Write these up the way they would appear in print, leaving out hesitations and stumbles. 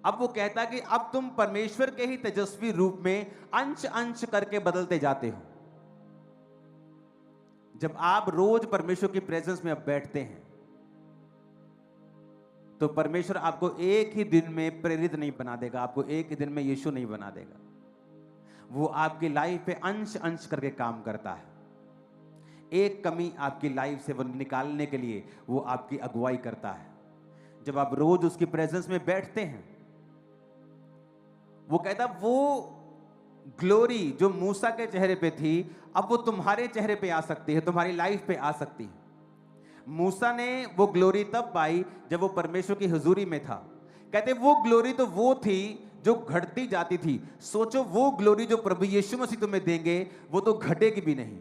अब वो कहता कि अब तुम परमेश्वर के ही तेजस्वी रूप में अंश अंश करके बदलते जाते हो। जब आप रोज परमेश्वर की प्रेजेंस में अब बैठते हैं तो परमेश्वर आपको एक ही दिन में प्रेरित नहीं बना देगा, आपको एक ही दिन में यीशु नहीं बना देगा। वो आपकी लाइफ पे अंश अंश करके काम करता है। एक कमी आपकी लाइफ से वो निकालने के लिए वो आपकी अगुवाई करता है। जब आप रोज उसकी प्रेजेंस में बैठते हैं, वो कहता वो ग्लोरी जो मूसा के चेहरे पे थी अब वो तुम्हारे चेहरे पे आ सकती है, तुम्हारी लाइफ पे आ सकती है। मूसा ने वो ग्लोरी तब पाई जब वो परमेश्वर की हुजूरी में था। कहते वो ग्लोरी तो वो थी जो घटती जाती थी। सोचो वो ग्लोरी जो प्रभु यीशु मसीह तुम्हें देंगे वो तो घटेगी भी नहीं।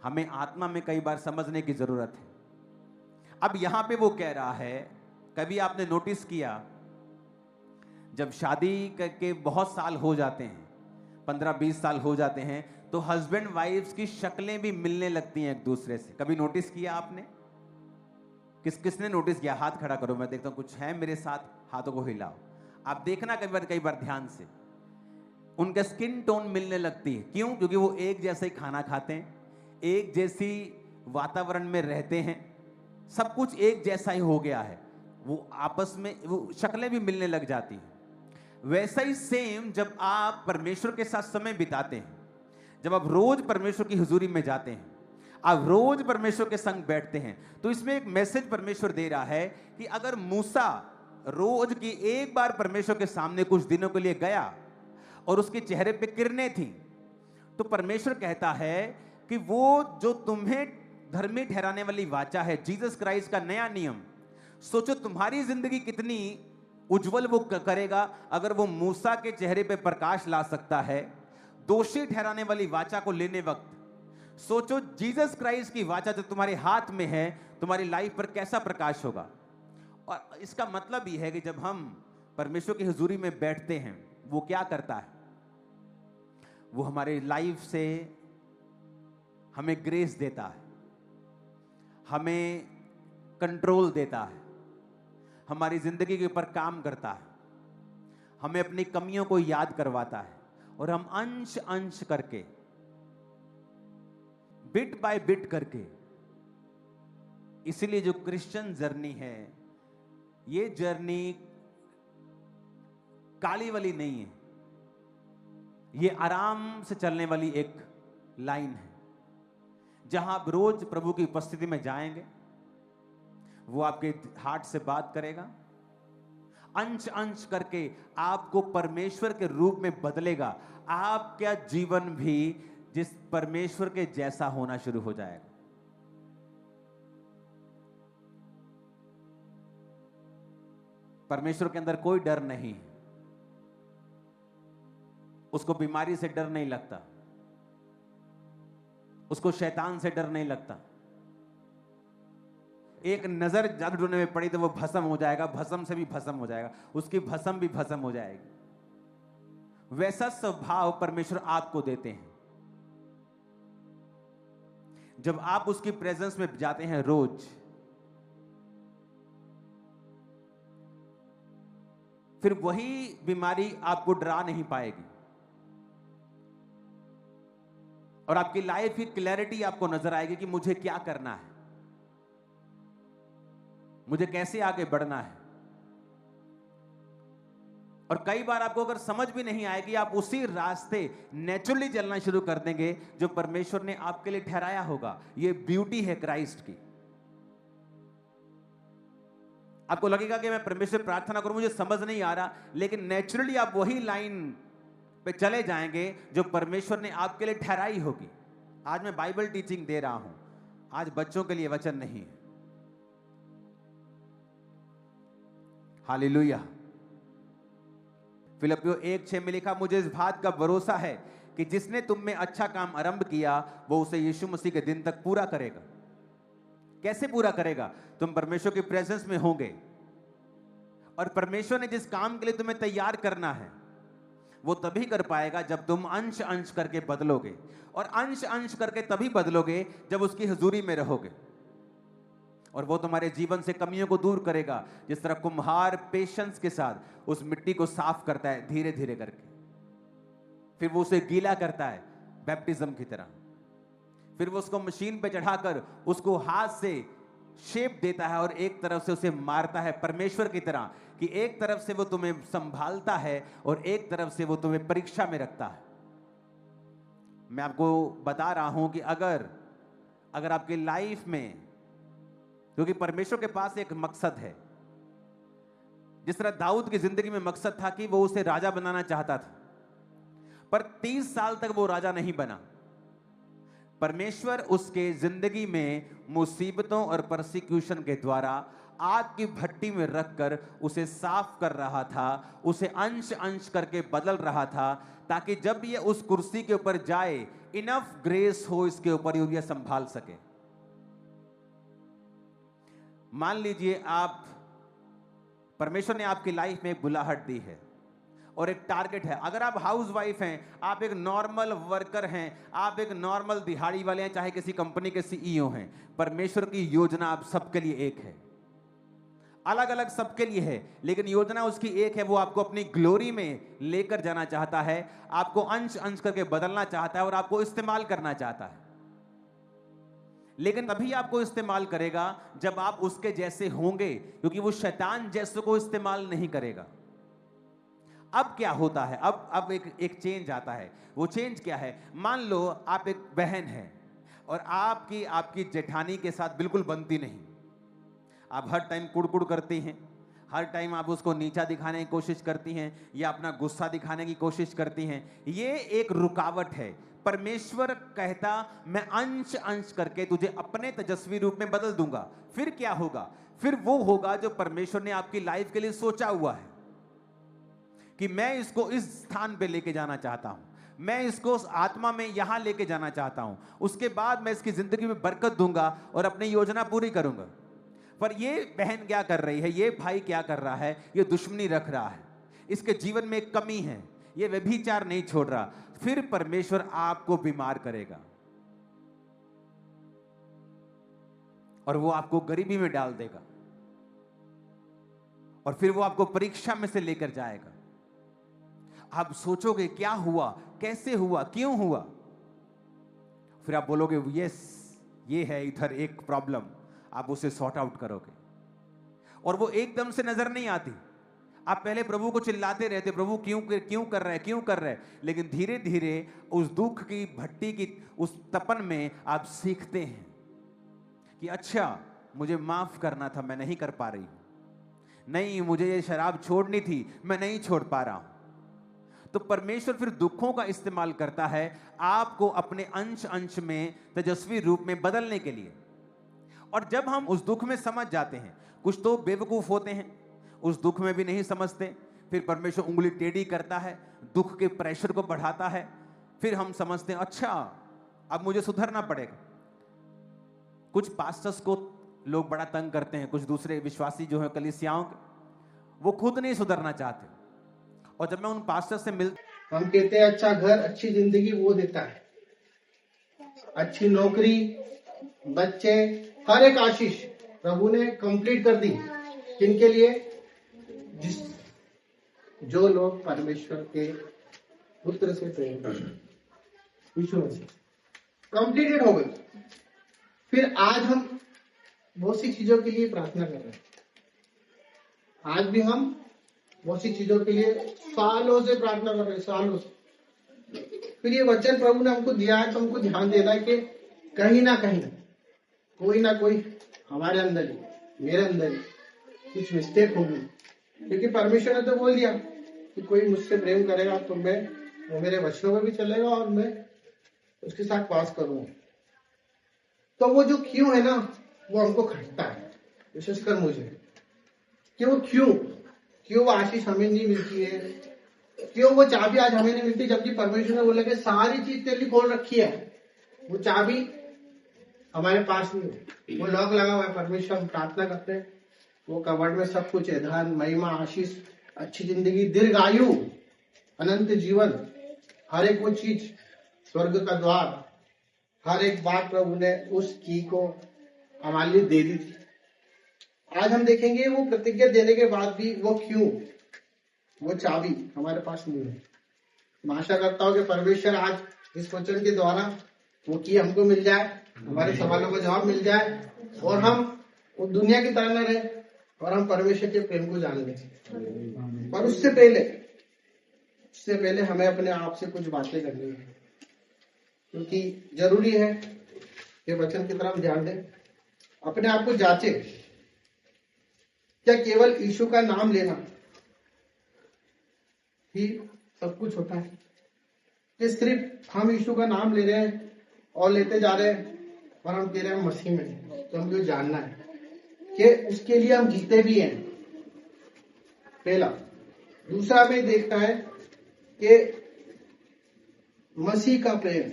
हमें आत्मा में कई बार समझने की जरूरत है। अब यहां पे वो कह रहा है, कभी आपने नोटिस किया जब शादी करके बहुत साल हो जाते हैं, 15-20 साल हो जाते हैं, तो हस्बैंड वाइफ्स की शक्लें भी मिलने लगती हैं एक दूसरे से। कभी नोटिस किया आपने? किसने नोटिस किया? हाथ खड़ा करो, मैं देखता हूं कुछ है मेरे साथ, हाथों को हिलाओ। आप देखना कई बार ध्यान से, उनका स्किन टोन मिलने लगती है। क्यों? क्योंकि वो एक जैसे ही खाना खाते हैं, एक जैसी वातावरण में रहते हैं, सब कुछ एक जैसा ही हो गया है। वो आपस में वो शक्लें भी मिलने लग जाती हैं। वैसा ही सेम जब आप परमेश्वर के साथ समय बिताते हैं, जब आप रोज परमेश्वर की हुजूरी में जाते हैं, आप रोज परमेश्वर के संग बैठते हैं, तो इसमें एक मैसेज परमेश्वर दे रहा है कि अगर मूसा रोज की एक बार परमेश्वर के सामने कुछ दिनों के लिए गया और उसके चेहरे पे किरणें थी, तो परमेश्वर कहता है कि वो जो तुम्हें धर्मी ठहराने वाली वाचा है, जीसस क्राइस्ट का नया नियम, सोचो तुम्हारी जिंदगी कितनी उज्जवल वो करेगा अगर वो मूसा के चेहरे पे प्रकाश ला सकता है दोषी ठहराने वाली वाचा को लेने वक्त। सोचो जीसस क्राइस्ट की वाचा जो तुम्हारे हाथ में है, तुम्हारी लाइफ पर कैसा प्रकाश होगा। और इसका मतलब यह है कि जब हम परमेश्वर की हुजूरी में बैठते हैं, वो क्या करता है? वो हमारी लाइफ से हमें ग्रेस देता है, हमें कंट्रोल देता है, हमारी जिंदगी के ऊपर काम करता है, हमें अपनी कमियों को याद करवाता है, और हम अंश अंश करके, बिट बाय बिट करके। इसीलिए जो क्रिश्चियन जर्नी है, ये जर्नी काली वाली नहीं है, ये आराम से चलने वाली एक लाइन है। जहां आप रोज प्रभु की उपस्थिति में जाएंगे, वो आपके हार्ट से बात करेगा, अंश अंश करके आपको परमेश्वर के रूप में बदलेगा। आपका जीवन भी जिस परमेश्वर के जैसा होना शुरू हो जाएगा। परमेश्वर के अंदर कोई डर नहीं है, उसको बीमारी से डर नहीं लगता, उसको शैतान से डर नहीं लगता। एक नजर जादू टोने में पड़ी तो वो भस्म हो जाएगा, भस्म से भी भस्म हो जाएगा, उसकी भस्म भी भस्म हो जाएगी। वैसा स्वभाव परमेश्वर आपको देते हैं। जब आप उसकी प्रेजेंस में जाते हैं रोज, फिर वही बीमारी आपको डरा नहीं पाएगी, और आपकी लाइफ की क्लैरिटी आपको नजर आएगी कि मुझे क्या करना है, मुझे कैसे आगे बढ़ना है। और कई बार आपको अगर समझ भी नहीं आएगी, आप उसी रास्ते नेचुरली चलना शुरू कर देंगे जो परमेश्वर ने आपके लिए ठहराया होगा। ये ब्यूटी है क्राइस्ट की। आपको लगेगा कि मैं परमेश्वर प्रार्थना करूं, मुझे समझ नहीं आ रहा, लेकिन नेचुरली आप वही लाइन पे चले जाएंगे जो परमेश्वर ने आपके लिए ठहराई होगी। आज मैं बाइबल टीचिंग दे रहा हूं, आज बच्चों के लिए वचन नहीं है। हालेलुया। फिलिप्पियों 1:6 में लिखा, मुझे इस बात का भरोसा है कि जिसने तुम में अच्छा काम आरंभ किया वो उसे यीशु मसीह के दिन तक पूरा करेगा। कैसे पूरा करेगा? तुम परमेश्वर की प्रेजेंस में होंगे, और परमेश्वर ने जिस काम के लिए तुम्हें तैयार करना है वो तभी कर पाएगा जब तुम अंश अंश करके बदलोगे, और अंश अंश करके तभी बदलोगे जब उसकी हुजूरी में रहोगे। और वो तुम्हारे जीवन से कमियों को दूर करेगा। जिस तरह कुम्हार पेशेंस के साथ उस मिट्टी को साफ करता है धीरे धीरे करके, फिर वो उसे गीला करता है बैप्टिज्म की तरह, फिर वो उसको मशीन पे चढ़ाकर उसको हाथ से शेप देता है और एक तरफ से उसे मारता है परमेश्वर की तरह, कि एक तरफ से वो तुम्हें संभालता है और एक तरफ से वो तुम्हें परीक्षा में रखता है। मैं आपको बता रहा हूं कि अगर आपकी लाइफ में, क्योंकि परमेश्वर के पास एक मकसद है, जिस तरह दाऊद की जिंदगी में मकसद था कि वो उसे राजा बनाना चाहता था, पर 30 साल तक वो राजा नहीं बना। परमेश्वर उसके जिंदगी में मुसीबतों और परसिक्यूशन के द्वारा आग की भट्टी में रखकर उसे साफ कर रहा था, उसे अंश अंश करके बदल रहा था, ताकि जब ये उस कुर्सी के ऊपर जाए इनफ ग्रेस हो इसके ऊपर और यह संभाल सके। मान लीजिए परमेश्वर ने आपकी लाइफ में एक बुलाहट दी है और एक टारगेट है। अगर आप हाउस वाइफ हैं, आप एक नॉर्मल वर्कर हैं, आप एक नॉर्मल दिहाड़ी वाले हैं, चाहे किसी कंपनी के सीईओ हैं, परमेश्वर की योजना आप सबके लिए एक है, अलग अलग सबके लिए है, लेकिन योजना उसकी एक है। वो आपको अपनी ग्लोरी में लेकर जाना चाहता है, आपको अंश अंश करके बदलना चाहता है और आपको इस्तेमाल करना चाहता है। लेकिन तभी आपको इस्तेमाल करेगा जब आप उसके जैसे होंगे, क्योंकि वो शैतान जैसे को इस्तेमाल नहीं करेगा। अब क्या होता है, अब एक चेंज आता है। वो चेंज क्या है? मान लो आप एक बहन है और आपकी जेठानी के साथ बिल्कुल बनती नहीं, आप हर टाइम कुड़कुड़ करती हैं, हर टाइम आप उसको नीचा दिखाने की कोशिश करती हैं या अपना गुस्सा दिखाने की कोशिश करती हैं। ये एक रुकावट है। परमेश्वर कहता मैं अंश अंश करके तुझे अपने तेजस्वी रूप में बदल दूंगा। फिर क्या होगा? फिर वो होगा जो परमेश्वर ने आपकी लाइफ के लिए सोचा हुआ है कि मैं इसको इस स्थान पे लेके जाना चाहता हूं, मैं इसको उस आत्मा में यहां लेके जाना चाहता हूं, उसके बाद मैं इसकी जिंदगी में बरकत दूंगा और अपनी योजना पूरी करूंगा। पर ये बहन क्या कर रही है, ये भाई क्या कर रहा है? ये दुश्मनी रख रहा है, इसके जीवन में एक कमी है, ये व्यभिचार नहीं छोड़ रहा। फिर परमेश्वर आपको बीमार करेगा और वो आपको गरीबी में डाल देगा और फिर वो आपको परीक्षा में से लेकर जाएगा। आप सोचोगे क्या हुआ, कैसे हुआ, क्यों हुआ? फिर आप बोलोगे यस, ये है इधर एक प्रॉब्लम, आप उसे सॉर्ट आउट करोगे और वो एकदम से नजर नहीं आती। आप पहले प्रभु को चिल्लाते रहते, प्रभु क्यों कर रहे हैं, क्यों कर रहे हैं, लेकिन धीरे धीरे उस दुख की भट्टी की उस तपन में आप सीखते हैं कि अच्छा मुझे माफ करना था, मैं नहीं कर पा रही हूं, नहीं मुझे ये शराब छोड़नी थी, मैं नहीं छोड़ पा रहा हूं। तो परमेश्वर फिर दुखों का इस्तेमाल करता है आपको अपने अंश अंश में तेजस्वी रूप में बदलने के लिए। और जब हम उस दुख में समझ जाते हैं, कुछ तो बेवकूफ होते हैं, उस दुख में भी नहीं समझते, फिर परमेश्वर उंगली टेढ़ी करता है, दुख के प्रेशर को बढ़ाता है, फिर हम समझते हैं अच्छा अब मुझे सुधरना पड़ेगा। कुछ पास्टर्स को लोग बड़ा तंग करते हैं, कुछ दूसरे विश्वासी जो है कलीसियाओं के, वो खुद नहीं सुधरना चाहते। और जब मैं उन पास्टर से हम कहते हैं अच्छा घर, अच्छी जिंदगी वो देता है, अच्छी नौकरी, बच्चे, हर एक आशीष प्रभु ने कंप्लीट कर दी। किनके लिए? जो लोग परमेश्वर के पुत्र से प्रेम करते हैं, यीशु मसीह, कंप्लीटेड हो गई। फिर आज हम बहुत सी चीजों के लिए प्रार्थना कर रहे हैं, आज भी हम बहुत सी चीजों के लिए सालों से प्रार्थना कर रहे हैं, सालों से। फिर ये वचन प्रभु ने हमको दिया है तो हमको ध्यान देना है कि कहीं ना कोई हमारे अंदर ही, मेरे अंदर ही कुछ मिस्टेक होगी, क्योंकि परमेश्वर ने तो बोल दिया कि कोई मुझसे प्रेम करेगा तो वो मेरे वचनों में भी चलेगा और मैं उसके साथ वास करूंगा। तो वो जो क्यों है ना, वो हमको खटता है, विशेषकर मुझे, कि वो क्यों वो आशीष हमें नहीं मिलती है, क्यों वो चाबी आज हमें नहीं मिलती, जबकि परमेश्वर ने बोला कि सारी चीज तेरे लिए खोल रखी है, वो चाबी हमारे पास नहीं है, वो लॉक लगा हुआ है। परमेश्वर हम प्रार्थना करते हैं, वो कवर्ड में सब कुछ है, धन, महिमा, आशीष, अच्छी जिंदगी, दीर्घ आयु, अनंत जीवन, हर एक वो चीज, स्वर्ग का द्वार, हर एक बात प्रभु ने उस की को हमारे लिए दे दी थी। आज हम देखेंगे वो प्रतिज्ञा देने के बाद भी वो क्यों, वो चाबी हमारे पास नहीं है। मैं आशा करता हूँ कि परमेश्वर आज इस वचन के द्वारा वो की हमको मिल जाए, हमारे सवालों का जवाब मिल जाए और हम वो दुनिया की तरह न रहे और हम परमेश्वर के प्रेम को जान लें। पर उससे पहले हमें अपने आप से कुछ बातें करनी है, क्योंकि जरूरी है कि वचन की तरफ ध्यान दें, अपने आप को जांचे। क्या केवल यीशु का नाम लेना ही सब कुछ होता है? कि सिर्फ हम यीशु का नाम ले रहे हैं और लेते जा रहे हैं और हम कह रहे हैं मसीह में, तो हमको जानना है कि उसके लिए हम जीते भी हैं, पहला। दूसरा हमें देखना है कि मसीह का प्रेम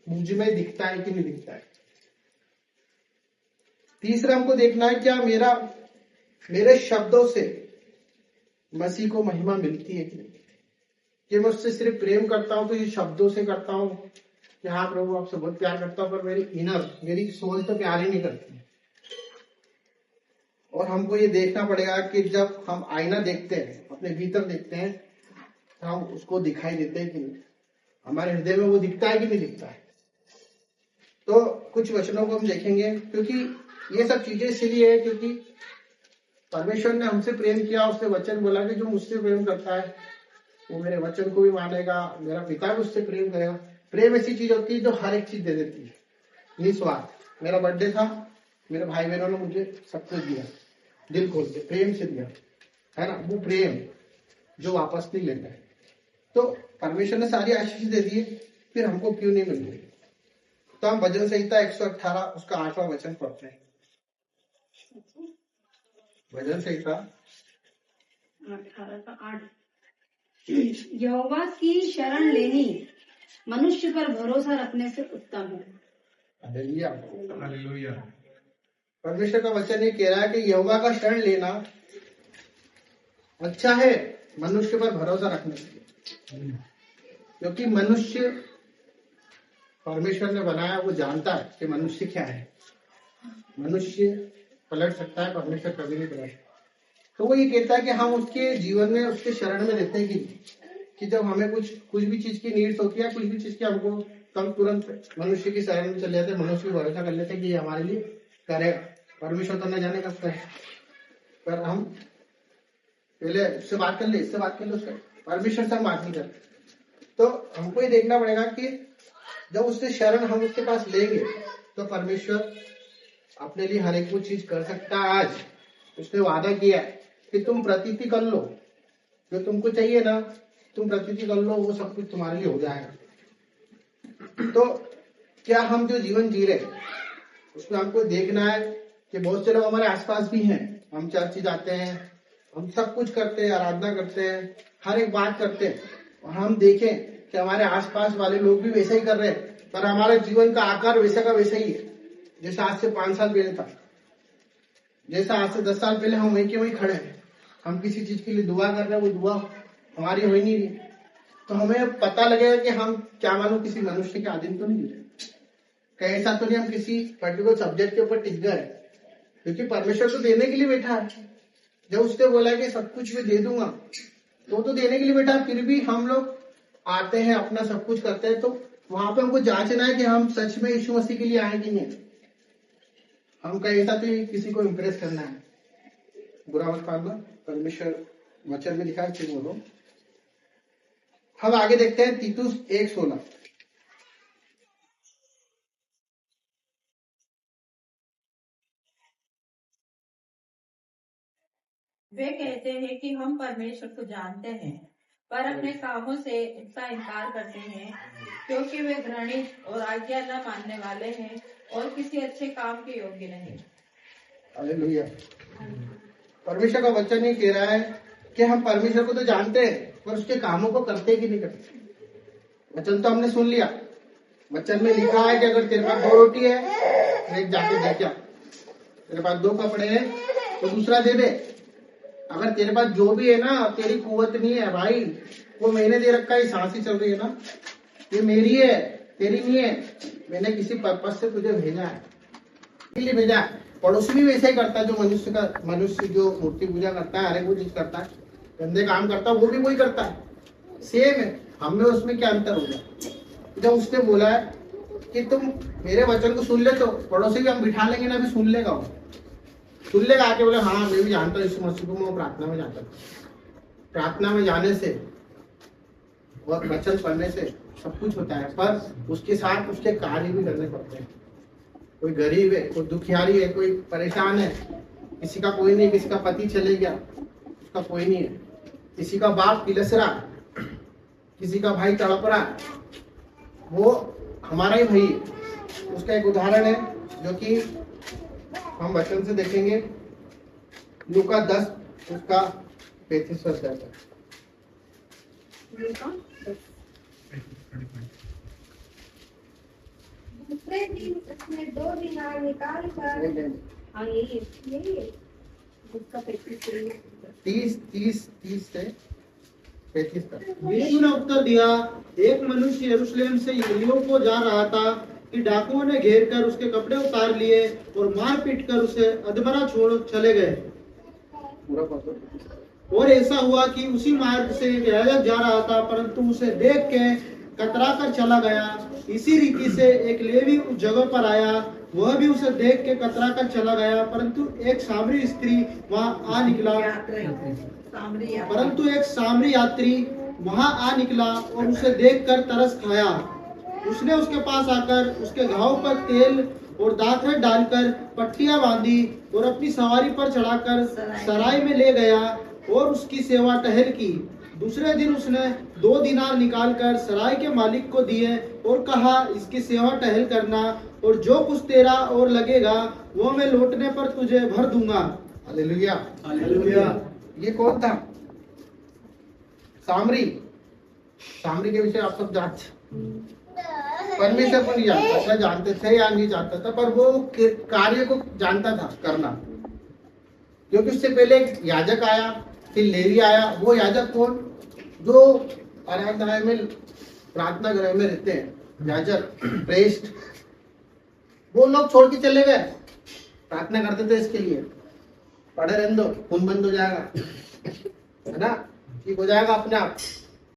मुझ में दिखता है कि नहीं दिखता है। तीसरा हमको देखना है क्या मेरे शब्दों से मसीह को महिमा मिलती है कि नहीं। कि मैं उससे सिर्फ प्रेम करता हूं तो ये शब्दों से करता हूं कि हाँ प्रभु आपसे बहुत प्यार करता हूं, पर मेरी सोच तो प्यार ही नहीं करती। और हमको ये देखना पड़ेगा कि जब हम आईना देखते हैं, अपने भीतर देखते हैं, तो हम उसको दिखाई देते हैं कि नहीं, हमारे हृदय में वो दिखता है कि नहीं दिखता है। तो कुछ वचनों को हम देखेंगे, क्योंकि ये सब चीजें इसलिए है क्योंकि परमेश्वर ने हमसे प्रेम किया। उसने वचन बोला कि जो मुझसे प्रेम करता है वो मेरे वचन को भी मानेगा, मेरा पिता भी उससे प्रेम करेगा। प्रेम ऐसी चीज होती है जो हर एक चीज दे देती है, निस्वार्थ। मेरा बर्थडे था, मेरे भाई बहनों ने मुझे सब कुछ दिया, दिल खोल के प्रेम से दिया, है ना। वो प्रेम जो वापस नहीं लेता है। तो परमेश्वर ने सारी आशीष दे दी, फिर हमको क्यों नहीं मिल रही? तो हम भजन संहिता 118 उसका 8वां वचन पढ़ते हैं। भजन संहिता 18:8 यहोवा की शरण लेनी मनुष्य पर भरोसा रखने से उत्तम है। हालेलुया। परमेश्वर का वचन ये कह रहा है कि यहोवा का शरण लेना अच्छा है मनुष्य पर भरोसा रखने से, क्योंकि मनुष्य परमेश्वर ने बनाया, वो जानता है कि मनुष्य क्या है। मनुष्य पलट सकता है, परमेश्वर कभी नहीं पलट। तो वो ये कहता है कि हम उसके जीवन में उसके शरण में रहते हैं कि जब हमें कुछ भी चीज की नीड्स होती है, कुछ भी चीज की हमको, हम तुरंत मनुष्य की शरण में चले जाते हैं, मनुष्य पर भरोसा कर लेते हैं कि ये हमारे लिए करेगा। परमेश्वर तो न जाने कब है, पर हम पहले उससे बात कर ले, इससे बात कर ले, उससे परमेश्वर से हम बात नहीं करते। तो हमको ये देखना पड़ेगा कि जब उससे शरण हम उसके पास लेंगे तो परमेश्वर अपने लिए हर एक वो चीज कर सकता है। आज उसने वादा किया है कि तुम प्रतीति कर लो, जो तुमको चाहिए ना तुम प्रतीति कर लो, वो सब कुछ तुम्हारे लिए हो जाएगा। तो क्या हम जो जीवन जी रहे उसमें हमको देखना है कि बहुत से लोग हमारे आसपास भी हैं, हम चर्च जाते हैं, हम सब कुछ करते हैं, आराधना करते हैं, हर एक बात करते हैं, और हम देखें कि हमारे आसपास वाले लोग भी वैसा ही कर रहे हैं, पर हमारे जीवन का आकार वैसा का वैसा ही है जैसा आज से 5 साल पहले था, जैसा आज से 10 साल पहले हम वहीं के वहीं खड़े हैं। हम किसी चीज के लिए दुआ कर रहे हैं, वो दुआ हमारी हो ही नहीं रही। तो हमें पता लगेगा कि हम क्या मालूम किसी मनुष्य के अधीन तो नहीं है, कहीं ऐसा तो नहीं हम किसी पर्टिकुलर सब्जेक्ट के ऊपर टिक गए, क्योंकि परमेश्वर तो देने के लिए बैठा है। जब उसने बोला कि सब कुछ मैं दे दूंगा, तो देने के लिए बैठा है। फिर भी हम लोग आते हैं, अपना सब कुछ करते हैं, तो वहां पे हमको जांचना है कि हम सच में यीशु मसीह के लिए आए कि नहीं। हम कहीं ऐसा तो किसी को इम्प्रेस करना है, बुरा मत मानना, परमेश्वर वचन में लिखा है, ठीक बोलो। हम आगे देखते हैं तीतुस 1:16। वे कहते हैं कि हम परमेश्वर को जानते हैं, पर अपने कामों से उसका इनकार करते हैं, क्योंकि वे घृणित और आज्ञा न मानने वाले हैं और किसी अच्छे काम के योग्य नहीं। हालेलुया। परमेश्वर का वचन ये कह रहा है कि हम परमेश्वर को तो जानते हैं, पर उसके कामों को करते कि नहीं करते। वचन तो हमने सुन लिया, वचन में लिखा है कि अगर तेरे पास 2 रोटी है तो एक जाके दे क्या, तेरे पास 2 कपड़े हैं तो दूसरा दे दे। अगर तेरे पास जो भी है ना, तेरी कुवत नहीं है भाई, वो मैंने दे रखा है, सांस ही चल रही है ना, ये मेरी है, तेरी नहीं है। मैंने किसी पर्पस से तुझे भेजा है, इसलिए भेजा है। पड़ोसी भी वैसा ही करता है, जो मनुष्य जो मूर्ति पूजा करता है, हर एक वो चीज करता है, गंदे काम करता है, वो भी वही करता है, सेम है। हमें उसमें क्या अंतर हो गया? जब उसने बोला है कि तुम मेरे वचन को सुन ले, तो पड़ोसी भी हम बिठा लेंगे ना, अभी सुन लेगा वो, सुन लेगा आके बोले हाँ मैं भी जानता हूँ यीशु मसीह को, मैं प्रार्थना में जाता हूँ। प्रार्थना में जाने से और वचन पढ़ने से सब कुछ होता है, पर उसके साथ उसके कार्य भी करने पड़ते हैं। कोई गरीब है, कोई दुखियारी है, कोई परेशान है, किसी का कोई नहीं, किसी का पति चले गया, उसका कोई नहीं है, किसी का बाप किलस रहा, किसी का भाई तड़प रहा, वो हमारा ही भाई है। उसका एक उदाहरण है जो कि हम वचन से देखेंगे, लूका 10 उसका 35 अध्याय। दूसरे दिन उसने 2 दिनार निकाल कर, हाँ यही उसका 30 से 35 तक। यीशु ने उत्तर दिया, एक मनुष्य यरूशलेम से यरीहो को जा रहा था कि डाकुओं ने घेर कर उसके कपड़े उतार लिए और मार पीट कर उसे अधमरा छोड़ चले गए। पूरा पढ़ो। और ऐसा हुआ कि उसी मार्ग से एक याजक जा रहा था, परंतु उसे देख के कतरा कर चला गया। इसी रीति से एक लेवी उस जगह पर आया, वह भी उसे देख के कतरा कर चला गया, परंतु एक सामरी यात्री वहां आ निकला और उसे देखकर तरस खाया। उसने उसके पास आकर उसके घाव पर तेल और दाखरत डालकर पट्टियां बांधी और अपनी सवारी पर चढ़ाकर सराय में ले गया और उसकी सेवा टहल की। दूसरे दिन उसने 2 दिनार निकालकर सराय के मालिक को दिए और कहा, इसकी सेवा टहल करना, और जो कुछ तेरा और लगेगा वो मैं लौटने पर तुझे भर दूंगा। हालेलुया। हालेलुया। ये कौन था? सामरी के विषय आप सब जानते, परमेश्वर को नहीं जानता था, जानते थे या नहीं जानता था, पर वो कार्य को जानता था करना, क्योंकि उससे पहले एक याजक आया, फिर लेवी आया। वो याजक कौन? जो आराधनालय में प्रार्थना गृह में रहते हैं, याजक, प्रेस्ट, वो लोग छोड़ के चले गए। प्रार्थना करते थे इसके लिए, पढ़े रहने दो, खून बंद हो जाएगा, है ना, ठीक हो जाएगा अपने आप।